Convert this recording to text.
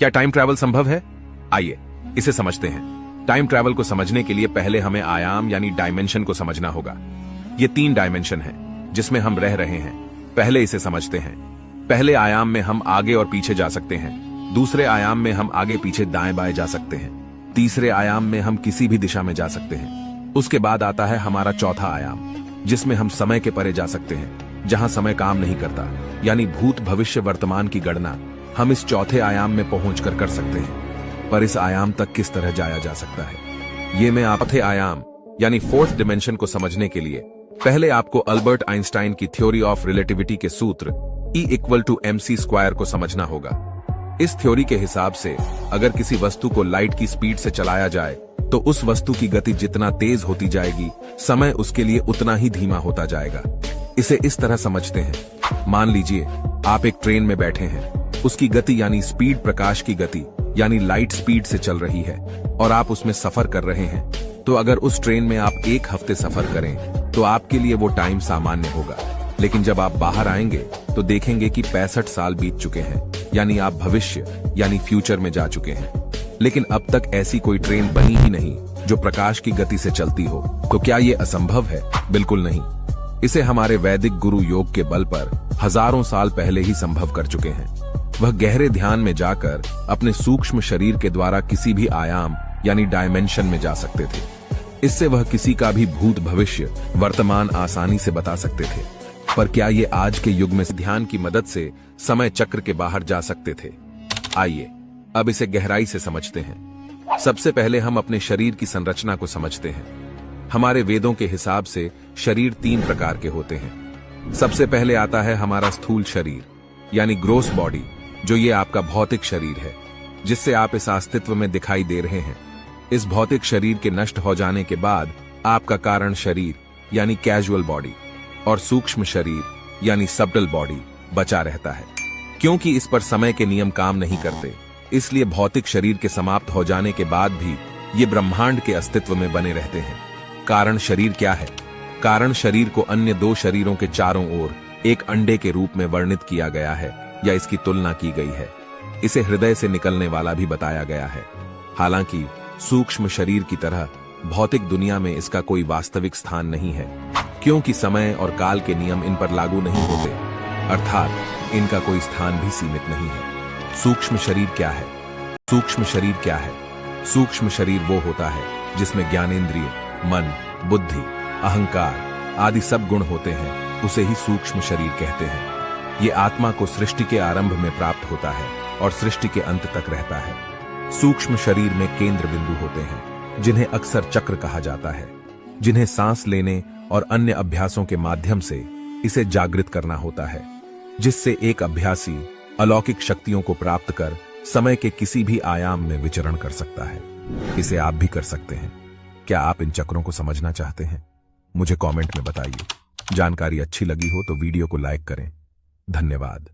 क्या time travel संभव है? आइए इसे समझते हैं। टाइम ट्रैवल को समझने के लिए पहले हमें आयाम यानी डायमेंशन को समझना होगा। ये 3 डायमेंशन हैं जिसमें हम रह रहे हैं। पहले इसे समझते हैं। पहले आयाम में हम आगे और पीछे जा सकते हैं। दूसरे आयाम में हम आगे पीछे दाएं बाएं जा सकते हैं। तीसरे आयाम में हम किसी भी दिशा में जा सकते हैं। उसके बाद आता है हमारा चौथा आयाम, जिसमें हम समय के परे जा सकते हैं, जहां समय काम नहीं करता, यानी भूत भविष्य वर्तमान की गणना हम इस चौथे आयाम में पहुंचकर कर सकते हैं। पर इस आयाम तक किस तरह जाया जा सकता है, ये मैं चौथे आयाम यानी 4th डिमेंशन को समझने के लिए पहले आपको अल्बर्ट आइंस्टाइन की थ्योरी ऑफ रिलेटिविटी के सूत्र E=mc² को समझना होगा। इस थ्योरी के हिसाब से अगर किसी वस्तु को लाइट की स्पीड से चलाया जाए तो उस वस्तु की गति जितना तेज होती जाएगी, समय उसके लिए उतना ही धीमा होता जाएगा। इसे इस तरह समझते हैं। मान लीजिए आप एक ट्रेन में बैठे हैं। उसकी गति यानी स्पीड प्रकाश की गति यानी लाइट स्पीड से चल रही है और आप उसमें सफर कर रहे हैं। तो अगर उस ट्रेन में आप 1 हफ्ते सफर करें तो आपके लिए वो टाइम सामान्य होगा। लेकिन जब आप बाहर आएंगे तो देखेंगे कि 65 साल बीत चुके हैं, यानी आप भविष्य यानी फ्यूचर में जा चुके हैं। लेकिन अब तक ऐसी कोई ट्रेन बनी ही नहीं जो प्रकाश की गति से चलती हो। तो क्या ये असंभव है? बिल्कुल नहीं। इसे हमारे वैदिक गुरु योग के बल पर हजारों साल पहले ही संभव कर चुके हैं। वह गहरे ध्यान में जाकर अपने सूक्ष्म शरीर के द्वारा किसी भी आयाम यानी डायमेंशन में जा सकते थे। इससे वह किसी का भी भूत भविष्य वर्तमान आसानी से बता सकते थे। पर क्या ये आज के युग में ध्यान की मदद से समय चक्र के बाहर जा सकते थे? आइए अब इसे गहराई से समझते हैं। सबसे पहले हम अपने शरीर की संरचना को समझते हैं। हमारे वेदों के हिसाब से शरीर 3 प्रकार के होते हैं। सबसे पहले आता है हमारा स्थूल शरीर यानी ग्रोस बॉडी, जो ये आपका भौतिक शरीर है, जिससे आप इस अस्तित्व में दिखाई दे रहे हैं। इस भौतिक शरीर के नष्ट हो जाने के बाद आपका कारण शरीर यानी कैजुअल बॉडी और सूक्ष्म शरीर यानी सबटल बॉडी बचा रहता है। क्योंकि इस पर समय के नियम काम नहीं करते, इसलिए भौतिक शरीर के समाप्त हो जाने के बाद भी ये ब्रह्मांड के अस्तित्व में बने रहते हैं। कारण शरीर क्या है? कारण शरीर को अन्य 2 शरीरों के चारों ओर एक अंडे के रूप में वर्णित किया गया है या इसकी तुलना की गई है। इसे हृदय से निकलने वाला भी बताया गया है। हालांकि सूक्ष्म शरीर की तरह भौतिक दुनिया में इसका कोई वास्तविक स्थान नहीं है, क्योंकि समय और काल के नियम इन पर लागू नहीं होते, अर्थात इनका कोई स्थान भी सीमित नहीं है। सूक्ष्म शरीर क्या है? सूक्ष्म शरीर क्या है? सूक्ष्म शरीर वो होता है जिसमें ज्ञानेंद्रिय, मन, बुद्धि, अहंकार आदि सब गुण होते हैं। उसे ही सूक्ष्म शरीर कहते हैं। ये आत्मा को सृष्टि के आरंभ में प्राप्त होता है और सृष्टि के अंत तक रहता है। सूक्ष्म शरीर में केंद्र बिंदु होते हैं, जिन्हें अक्सर चक्र कहा जाता है, जिन्हें सांस लेने और अन्य अभ्यासों के माध्यम से इसे जागृत करना होता है, जिससे एक अभ्यासी अलौकिक शक्तियों को प्राप्त कर समय के किसी भी आयाम में विचरण कर सकता है। इसे आप भी कर सकते हैं। क्या आप इन चक्रों को समझना चाहते हैं? मुझे कमेंट में बताइए। जानकारी अच्छी लगी हो तो वीडियो को लाइक करें। धन्यवाद।